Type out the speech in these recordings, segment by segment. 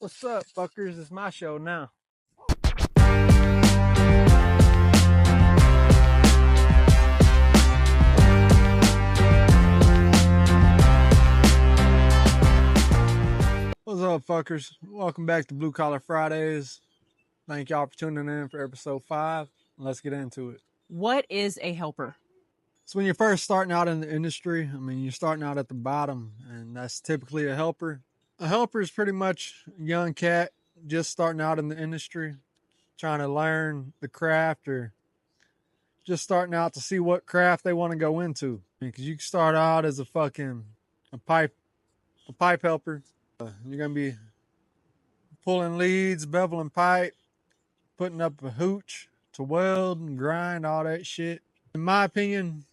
What's up, fuckers? It's my show now. What's up, fuckers? Welcome back to Blue Collar Fridays. Thank y'all for tuning in for episode 5. Let's get into it. What is a helper? So when you're first starting out in the industry, you're starting out at the bottom, and that's typically a helper. A helper is pretty much a young cat just starting out in the industry, trying to learn the craft or just starting out to see what craft they want to go into. Because you can start out as a pipe helper. You're going to be pulling leads, beveling pipe, putting up a hooch to weld and grind, all that shit. In my opinion,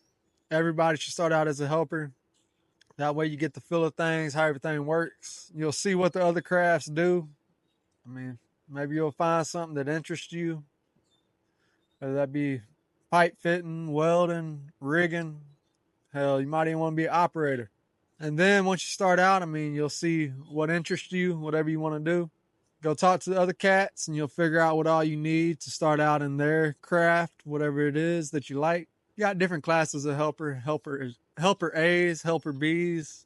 everybody should start out as a helper. That way you get the feel of things, how everything works. You'll see what the other crafts do. Maybe you'll find something that interests you. Whether that be pipe fitting, welding, rigging. Hell, you might even want to be an operator. And then once you start out, you'll see what interests you, whatever you want to do. Go talk to the other cats and you'll figure out what all you need to start out in their craft, whatever it is that you like. You got different classes of helper A's, helper B's.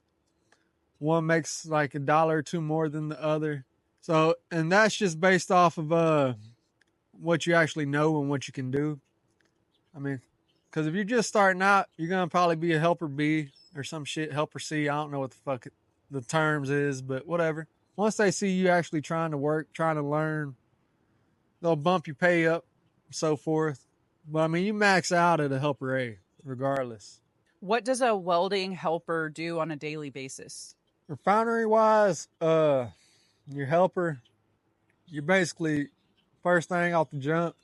One makes like $1 or $2 more than the other. So, and that's just based off of what you actually know and what you can do. Because if you're just starting out, you're going to probably be a helper B or some shit, helper C. I don't know what the fuck the terms is, but whatever. Once they see you actually trying to work, trying to learn, they'll bump your pay up and so forth. But you max out at a helper A regardless. What does a welding helper do on a daily basis? Refinery wise, your helper, you're basically first thing off the jump,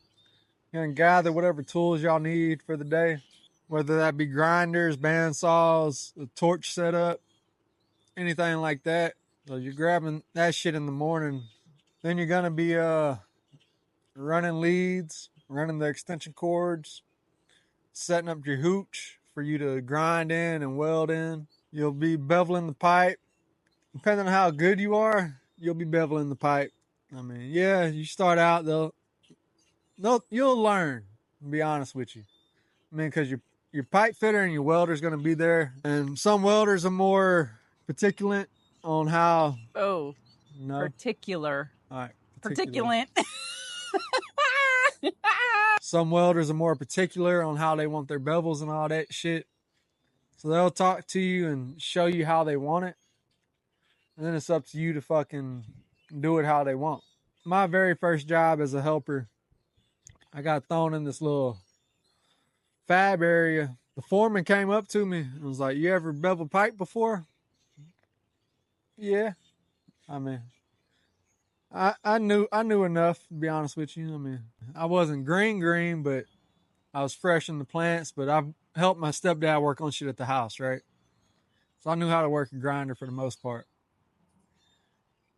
you're going to gather whatever tools y'all need for the day, whether that be grinders, bandsaws, a torch setup, anything like that. So you're grabbing that shit in the morning. Then you're going to be running leads, running the extension cords, setting up your hooch for you to grind in and weld in. You'll be beveling the pipe. Depending on how good you are, you'll be beveling the pipe. You start out, you'll learn, to be honest with you. Because your pipe fitter and your welder is going to be there. And some welders are more particular on how... Oh, no? Particular. All right. Particulate. Some welders are more particular on how they want their bevels and all that shit. So they'll talk to you and show you how they want it. And then it's up to you to fucking do it how they want. My very first job as a helper, I got thrown in this little fab area. The foreman came up to me and was like, "You ever bevel pipe before?" Yeah. I knew enough, to be honest with you. I wasn't green, but I was fresh in the plants, but I've helped my stepdad work on shit at the house, right? So I knew how to work a grinder for the most part.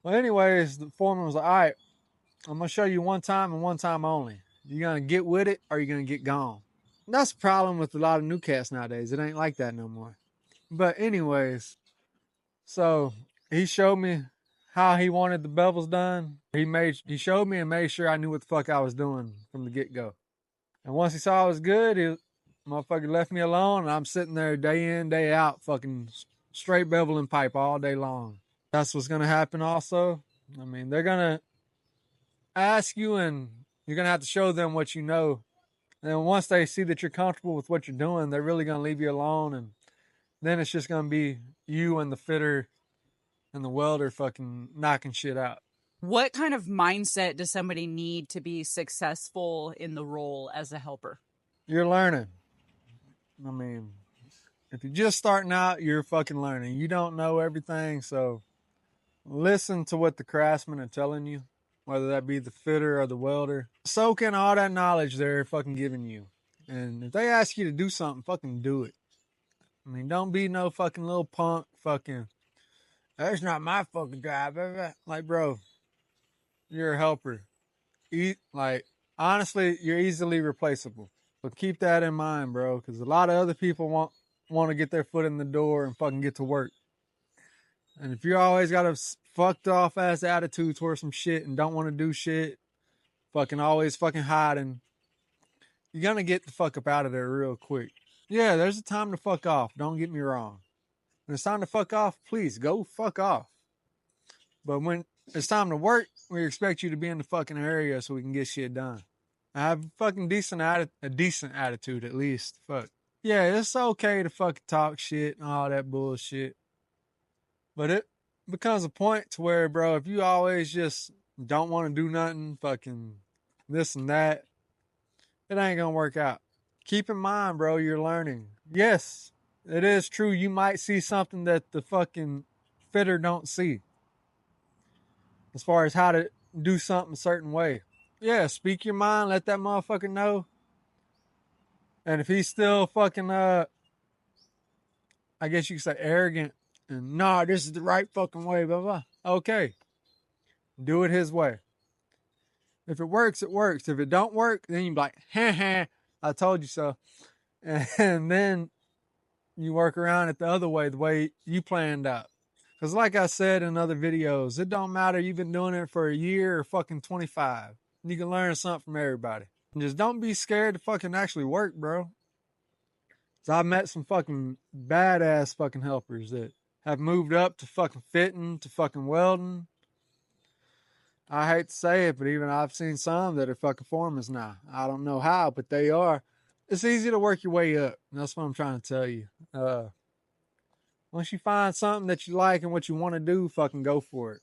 Well, anyways, the foreman was like, "All right, I'm going to show you one time and one time only. You're going to get with it or you're going to get gone." And that's the problem with a lot of new cats nowadays. It ain't like that no more. But anyways, so he showed me how he wanted the bevels done. He showed me and made sure I knew what the fuck I was doing from the get-go. And once he saw I was good, motherfucker left me alone, and I'm sitting there day in, day out, fucking straight beveling pipe all day long. That's what's going to happen also. They're going to ask you, and you're going to have to show them what you know. And then once they see that you're comfortable with what you're doing, they're really going to leave you alone, and then it's just going to be you and the fitter and the welder fucking knocking shit out. What kind of mindset does somebody need to be successful in the role as a helper? You're learning. If you're just starting out, you're fucking learning. You don't know everything, so listen to what the craftsmen are telling you, whether that be the fitter or the welder. Soak in all that knowledge they're fucking giving you. And if they ask you to do something, fucking do it. Don't be no fucking little punk fucking, "That's not my fucking job." Like, bro, you're a helper. Honestly, you're easily replaceable. So keep that in mind, bro, because a lot of other people want to get their foot in the door and fucking get to work. And if you always got a fucked off ass attitude towards some shit and don't want to do shit, fucking always fucking hiding, you're gonna get the fuck up out of there real quick. Yeah, there's a time to fuck off. Don't get me wrong. When it's time to fuck off, please go fuck off. But when it's time to work, we expect you to be in the fucking area so we can get shit done. I have a fucking a decent attitude at least. Fuck. Yeah, it's okay to fucking talk shit and all that bullshit. But it becomes a point to where, bro, if you always just don't want to do nothing, fucking this and that, it ain't gonna work out. Keep in mind, bro, you're learning. Yes, it is true. You might see something that the fucking fitter don't see. As far as how to do something a certain way. Yeah, speak your mind, let that motherfucker know. And if he's still fucking, I guess you could say arrogant, and nah, this is the right fucking way, blah, blah. Okay. Do it his way. If it works, it works. If it don't work, then you be like, ha ha, I told you so. And then you work around it the other way, the way you planned out. Because like I said in other videos, it don't matter you've been doing it for a year or fucking 25. You can learn something from everybody. And just don't be scared to fucking actually work, bro. So I've met some fucking badass fucking helpers that have moved up to fucking fitting, to fucking welding. I hate to say it, but even I've seen some that are fucking foremans now. I don't know how, but they are. It's easy to work your way up. That's what I'm trying to tell you. Once you find something that you like and what you want to do, fucking go for it.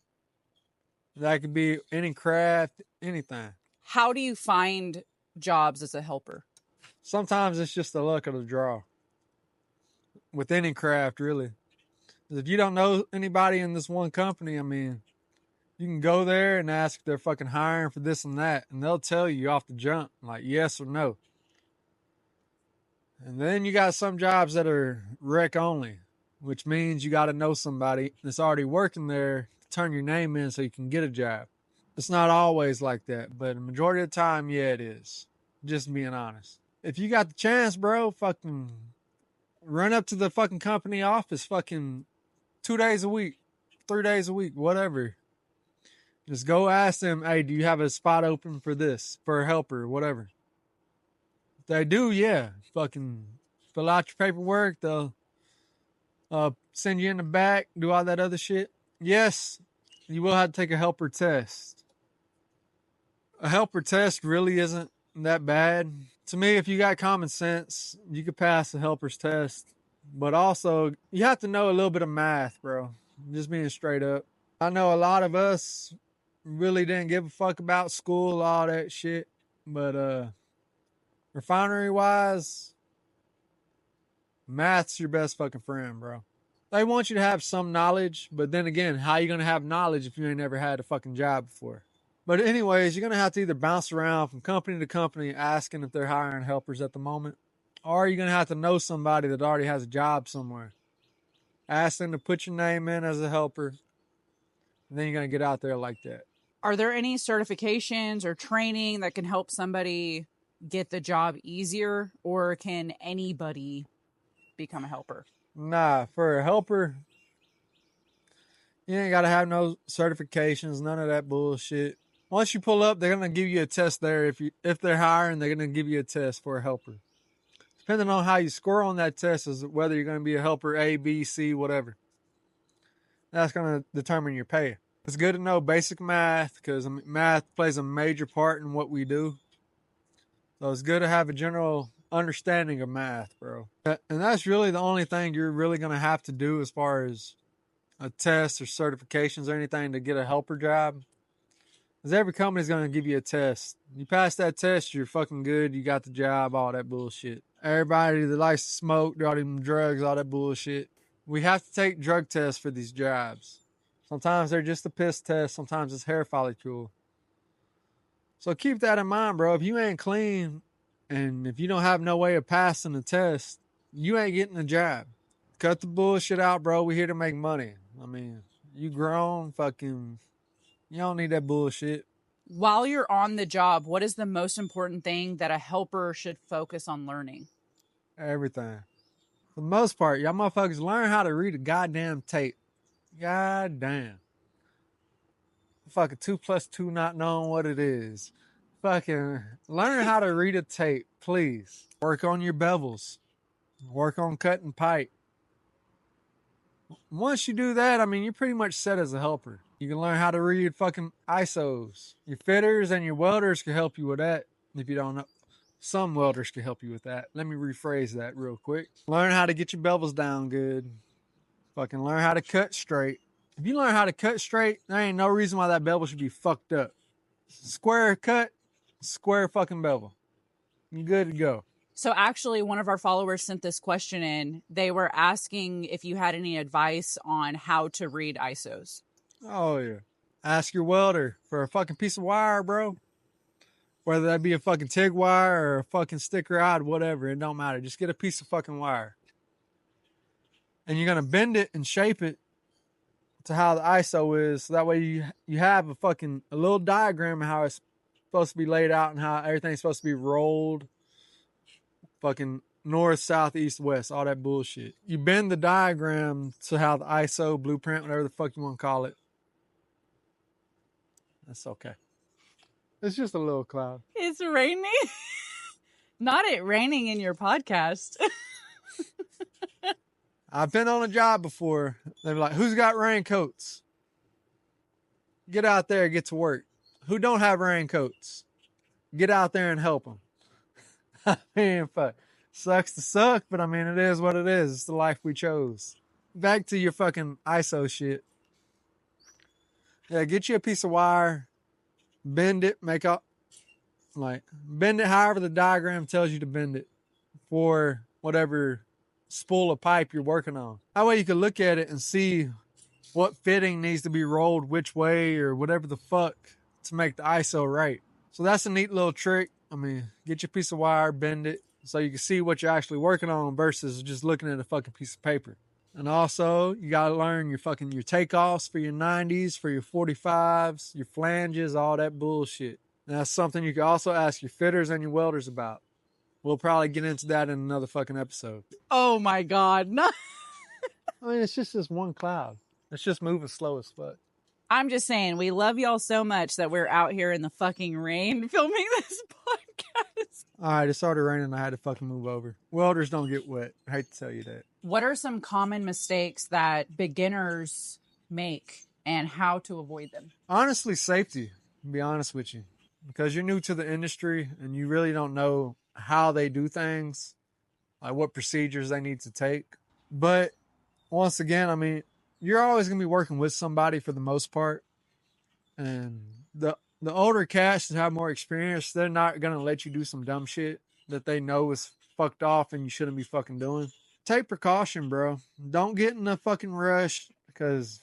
That could be any craft, anything. How do you find jobs as a helper? Sometimes it's just the luck of the draw. With any craft, really. If you don't know anybody in this one company, I mean, you can go there and ask if they're fucking hiring for this and that, and they'll tell you off the jump, like yes or no. And then you got some jobs that are rec only, which means you got to know somebody that's already working there to turn your name in so you can get a job. It's not always like that, but the majority of the time, yeah, it is. Just being honest. If you got the chance, bro, fucking run up to the fucking company office fucking 2 days a week, 3 days a week, whatever. Just go ask them, hey, do you have a spot open for this, for a helper, whatever. If they do, yeah, fucking fill out your paperwork. They'll send you in the back, do all that other shit. Yes, you will have to take a helper test. A helper test really isn't that bad. To me, if you got common sense, you could pass the helper's test. But also, you have to know a little bit of math, bro. Just being straight up. I know a lot of us really didn't give a fuck about school, all that shit. But refinery-wise, math's your best fucking friend, bro. They want you to have some knowledge, but then again, how you gonna have knowledge if you ain't never had a fucking job before? But anyways, you're gonna have to either bounce around from company to company asking if they're hiring helpers at the moment, or you're gonna have to know somebody that already has a job somewhere. Ask them to put your name in as a helper, and then you're gonna get out there like that. Are there any certifications or training that can help somebody get the job easier, or can anybody become a helper? Nah, for a helper, you ain't gotta have no certifications, none of that bullshit. Once you pull up, they're gonna give you a test there. If they're hiring, they're gonna give you a test for a helper. Depending on how you score on that test is whether you're gonna be a helper A, B, C, whatever. That's gonna determine your pay. It's good to know basic math because math plays a major part in what we do. So it's good to have a general understanding of math, bro. And that's really the only thing you're really gonna have to do as far as a test or certifications or anything to get a helper job. Because every company's going to give you a test. You pass that test, you're fucking good. You got the job, all that bullshit. Everybody that likes to smoke, do all them drugs, all that bullshit. We have to take drug tests for these jobs. Sometimes they're just a piss test. Sometimes it's hair follicle. So keep that in mind, bro. If you ain't clean and if you don't have no way of passing the test, you ain't getting a job. Cut the bullshit out, bro. We're here to make money. I mean, you grown, fucking... You don't need that bullshit. While you're on the job, what is the most important thing that a helper should focus on learning? Everything. For the most part, y'all motherfuckers learn how to read a goddamn tape. God damn. Fucking 2 plus 2 not knowing what it is. Fucking learn how to read a tape, please. Work on your bevels. Work on cutting pipe. Once you do that, I mean, you're pretty much set as a helper. You can learn how to read fucking ISOs. Your fitters and your welders can help you with that if you don't know. Some welders can help you with that. Let me rephrase that real quick. Learn how to get your bevels down good. Fucking learn how to cut straight. If you learn how to cut straight, there ain't no reason why that bevel should be fucked up. Square cut, square fucking bevel. You good to go. So actually, one of our followers sent this question in. They were asking if you had any advice on how to read ISOs. Oh, yeah. Ask your welder for a fucking piece of wire, bro. Whether that be a fucking TIG wire or a fucking sticker rod, whatever, it don't matter. Just get a piece of fucking wire. And you're going to bend it and shape it to how the ISO is. So that way you have a little diagram of how it's supposed to be laid out and how everything's supposed to be rolled. Fucking north, south, east, west, all that bullshit. You bend the diagram to how the ISO, blueprint, whatever the fuck you want to call it. That's okay. It's just a little cloud. It's raining. Not it raining in your podcast. I've been on a job before. They were like, who's got raincoats? Get out there and get to work. Who don't have raincoats? Get out there and help them. I mean, fuck. Sucks to suck, but I mean, it is what it is. It's the life we chose. Back to your fucking ISO shit. Yeah, get you a piece of wire. Bend it, bend it however the diagram tells you to bend it for whatever spool of pipe you're working on. That way you can look at it and see what fitting needs to be rolled which way or whatever the fuck to make the ISO right. So that's a neat little trick. I mean, get your piece of wire, bend it so you can see what you're actually working on versus just looking at a fucking piece of paper. And also, you got to learn your takeoffs for your 90s, for your 45s, your flanges, all that bullshit. And that's something you can also ask your fitters and your welders about. We'll probably get into that in another fucking episode. Oh my God. No. I mean, it's just this one cloud. It's just moving slow as fuck. I'm just saying, we love y'all so much that we're out here in the fucking rain filming this podcast. All right, it started raining. I had to fucking move over. Welders don't get wet. I hate to tell you that. What are some common mistakes that beginners make and how to avoid them? Honestly, safety, to be honest with you. Because you're new to the industry and you really don't know how they do things, like what procedures they need to take. But once again, I mean, you're always going to be working with somebody for the most part. And the older cats that have more experience, they're not going to let you do some dumb shit that they know is fucked off and you shouldn't be fucking doing. Take precaution, bro. Don't get in a fucking rush because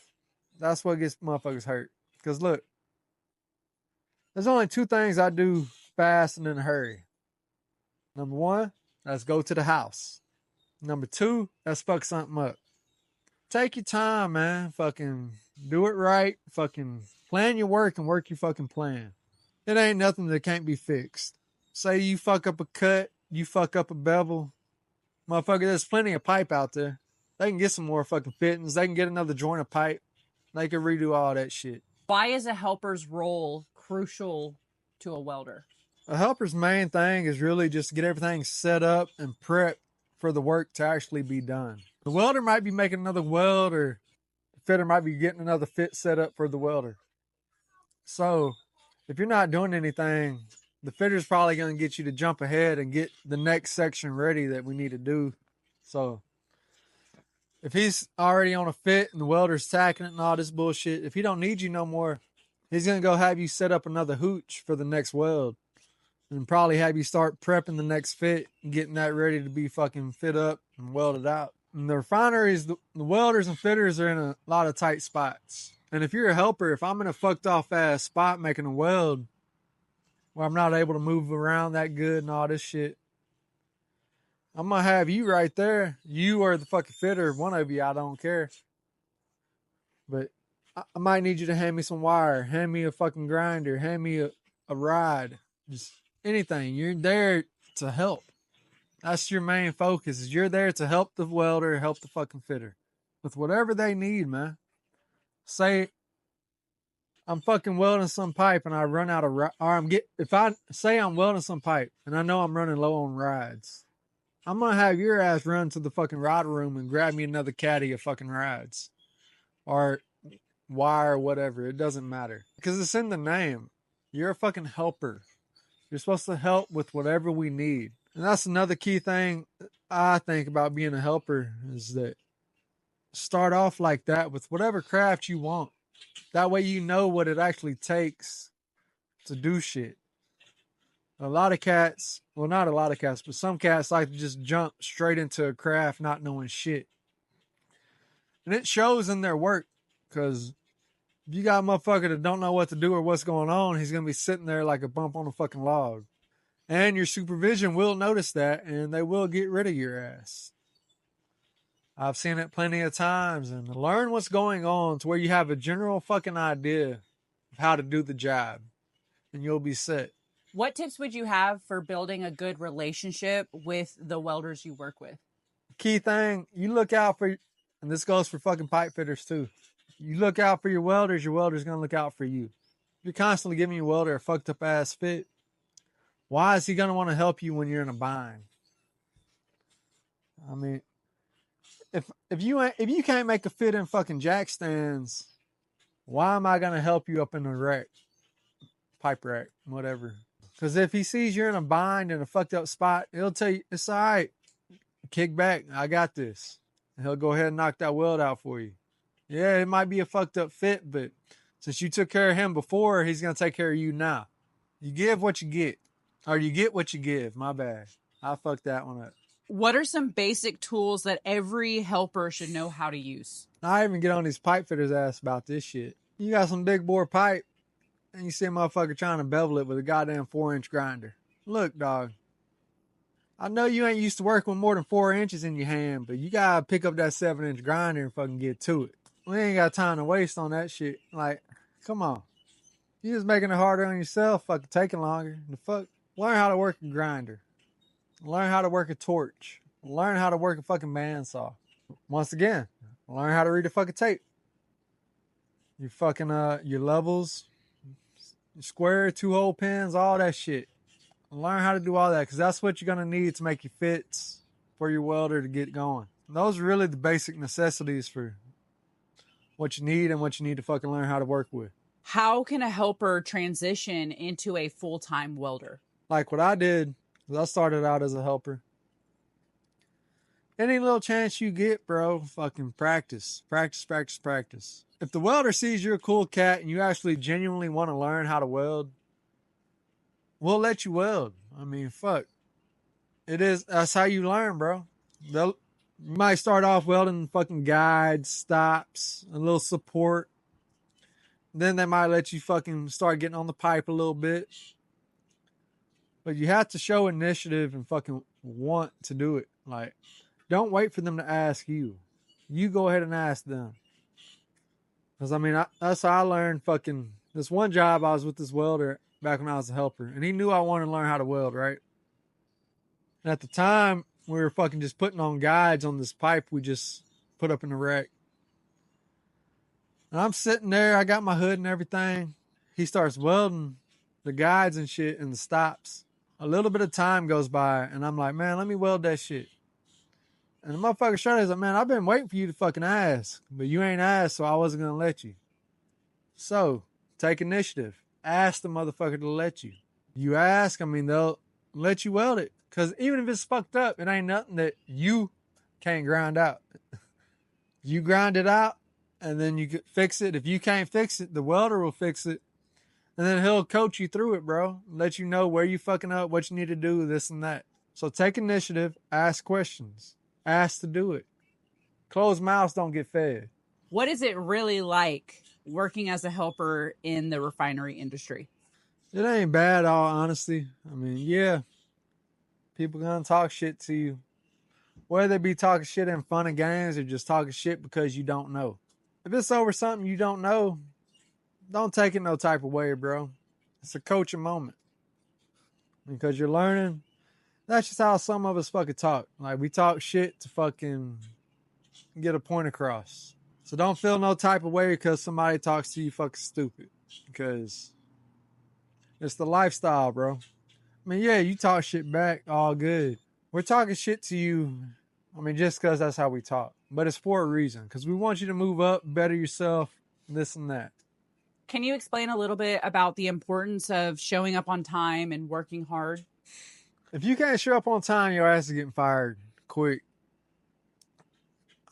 that's what gets motherfuckers hurt. Because look, there's only two things I do fast and in a hurry. Number one, let's go to the house. Number two, let's fuck something up. Take your time, man. Fucking do it right. Fucking plan your work and work your fucking plan. It ain't nothing that can't be fixed. Say you fuck up a cut, you fuck up a bevel. Motherfucker, there's plenty of pipe out there. They can get some more fucking fittings. They can get another joint of pipe. They can redo all that shit. Why is a helper's role crucial to a welder? A helper's main thing is really just to get everything set up and prep for the work to actually be done. The welder might be making another weld or the fitter might be getting another fit set up for the welder. So if you're not doing anything, the fitter's probably going to get you to jump ahead and get the next section ready that we need to do. So if he's already on a fit and the welder's tacking it and all this bullshit, if he don't need you no more, he's going to go have you set up another hooch for the next weld and probably have you start prepping the next fit and getting that ready to be fucking fit up and welded out. And the refineries, the welders and fitters are in a lot of tight spots. And if you're a helper, if I'm in a fucked off ass spot making a weld where I'm not able to move around that good and all this shit, I'm going to have you right there. You or the fucking fitter, one of you, I don't care. But I might need you to hand me some wire, hand me a fucking grinder, hand me a rod, just anything. You're there to help. That's your main focus, is you're there to help the welder, help the fucking fitter with whatever they need, man. say I'm fucking welding some pipe and I run out of or if I say I'm welding some pipe and I know I'm running low on rides, I'm gonna have your ass run to the fucking rider room and grab me another caddy of fucking rides or wire or whatever. It doesn't matter because it's in the name. You're a fucking helper. You're supposed to help with whatever we need. And that's another key thing I think about being a helper is that start off like that with whatever craft you want. That way you know what it actually takes to do shit. A lot of cats, well, not a lot of cats, but some cats like to just jump straight into a craft not knowing shit. And it shows in their work because if you got a motherfucker that don't know what to do or what's going on, he's going to be sitting there like a bump on a fucking log. And your supervision will notice that and they will get rid of your ass. I've seen it plenty of times. And learn what's going on to where you have a general fucking idea of how to do the job and you'll be set. What tips would you have for building a good relationship with the welders you work with? Key thing, you look out for, and this goes for fucking pipe fitters too. You look out for your welder's going to look out for you. If you're constantly giving your welder a fucked up ass fit, why is he going to want to help you when you're in a bind? I mean, if you can't make a fit in fucking jack stands, why am I going to help you up in the wreck? Pipe rack, whatever. Because if he sees you're in a bind in a fucked up spot, he'll tell you, it's all right. Kick back. I got this. And he'll go ahead and knock that weld out for you. Yeah, it might be a fucked up fit, but since you took care of him before, he's going to take care of you now. You give what you get. Or you get what you give. My bad. I fucked that one up. What are some basic tools that every helper should know how to use? I even get on these pipe fitters' ass about this shit. You got some big bore pipe, and you see a motherfucker trying to bevel it with a goddamn 4-inch grinder. Look, dog. I know you ain't used to working with more than 4 inches in your hand, but you gotta pick up that 7-inch grinder and fucking get to it. We ain't got time to waste on that shit. Like, come on. You just making it harder on yourself, fucking taking longer. The fuck? Learn how to work a grinder. Learn how to work a torch. Learn how to work a fucking bandsaw. Once again, learn how to read a fucking tape. Your fucking, your levels, your square, 2-hole pins, all that shit. Learn how to do all that because that's what you're going to need to make your fits for your welder to get going. Those are really the basic necessities for what you need and what you need to fucking learn how to work with. How can a helper transition into a full-time welder? Like what I did, I started out as a helper. Any little chance you get, bro, fucking practice. Practice, practice, practice. If the welder sees you're a cool cat and you actually genuinely want to learn how to weld, we'll let you weld. I mean, fuck. That's how you learn, bro. You might start off welding fucking guides, stops, a little support. Then they might let you fucking start getting on the pipe a little bit. But you have to show initiative and fucking want to do it. Like, don't wait for them to ask you. You go ahead and ask them. Because, I mean, that's how I learned fucking... This one job, I was with this welder back when I was a helper. And he knew I wanted to learn how to weld, right? And at the time, we were fucking just putting on guides on this pipe we just put up in the wreck. And I'm sitting there, I got my hood and everything. He starts welding the guides and shit and the stops. A little bit of time goes by, and I'm like, man, let me weld that shit. And the motherfucker straight is like, man, I've been waiting for you to fucking ask, but you ain't asked, so I wasn't going to let you. So, take initiative. Ask the motherfucker to let you. You ask, I mean, they'll let you weld it. Because even if it's fucked up, it ain't nothing that you can't grind out. You grind it out, and then you can fix it. If you can't fix it, the welder will fix it. And then he'll coach you through it, bro. Let you know where you fucking up, what you need to do, this and that. So take initiative, ask questions. Ask to do it. Closed mouths don't get fed. What is it really like working as a helper in the refinery industry? It ain't bad, all honesty. I mean, yeah. People gonna talk shit to you. Whether they be talking shit in fun and games or just talking shit because you don't know. If it's over something you don't know, don't take it no type of way, bro. It's a coaching moment. Because you're learning. That's just how some of us fucking talk. Like, we talk shit to fucking get a point across. So don't feel no type of way because somebody talks to you fucking stupid. Because it's the lifestyle, bro. I mean, yeah, you talk shit back, all good. We're talking shit to you, I mean, just because that's how we talk. But it's for a reason. Because we want you to move up, better yourself, this and that. Can you explain a little bit about the importance of showing up on time and working hard? If you can't show up on time, your ass is getting fired quick.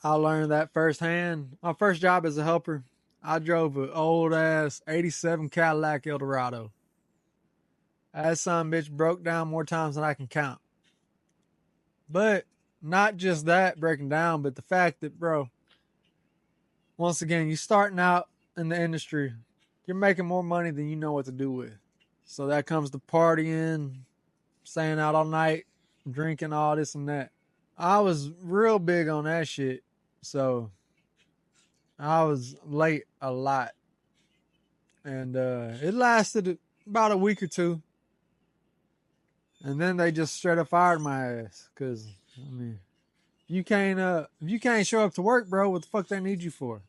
I learned that firsthand. My first job as a helper, I drove an old ass 87 Cadillac Eldorado. That son bitch broke down more times than I can count. But not just that breaking down, but the fact that, bro, once again, you starting out in the industry, you're making more money than you know what to do with. So that comes to partying, staying out all night, drinking, all this and that. I was real big on that shit. So I was late a lot. And it lasted about a week or two. And then they just straight up fired my ass. Cause I mean, if you can't show up to work, bro, what the fuck they need you for?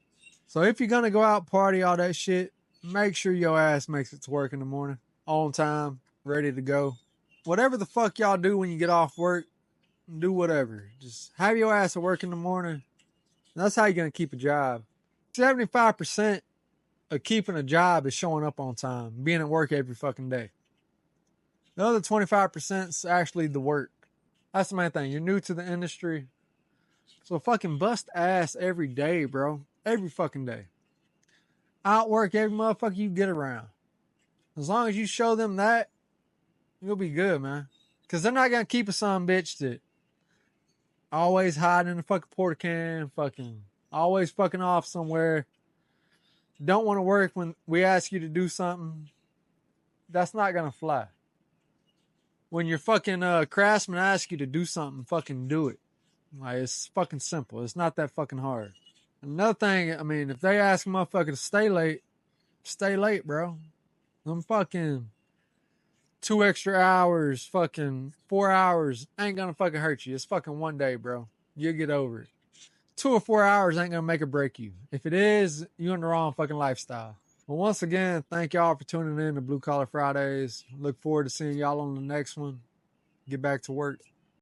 So if you're gonna go out party, all that shit, make sure your ass makes it to work in the morning, on time, ready to go. Whatever the fuck y'all do when you get off work, do whatever. Just have your ass at work in the morning. That's how you're gonna keep a job. 75% of keeping a job is showing up on time, being at work every fucking day. The other 25% is actually the work. That's the main thing. You're new to the industry. So fucking bust ass every day, bro. Every fucking day. Outwork every motherfucker you get around. As long as you show them that, you'll be good, man. Because they're not going to keep a son bitch that always hiding in the fucking porta can, fucking always fucking off somewhere. Don't want to work when we ask you to do something. That's not going to fly. When your fucking craftsman asks you to do something, fucking do it. Like, it's fucking simple. It's not that fucking hard. Another thing, I mean, if they ask a motherfucker to stay late, bro. Them fucking 2 extra hours, fucking 4 hours ain't gonna fucking hurt you. It's fucking one day, bro. You'll get over it. 2 or 4 hours ain't gonna make or break you. If it is, you're in the wrong fucking lifestyle. Well, once again, thank y'all for tuning in to Blue Collar Fridays. Look forward to seeing y'all on the next one. Get back to work.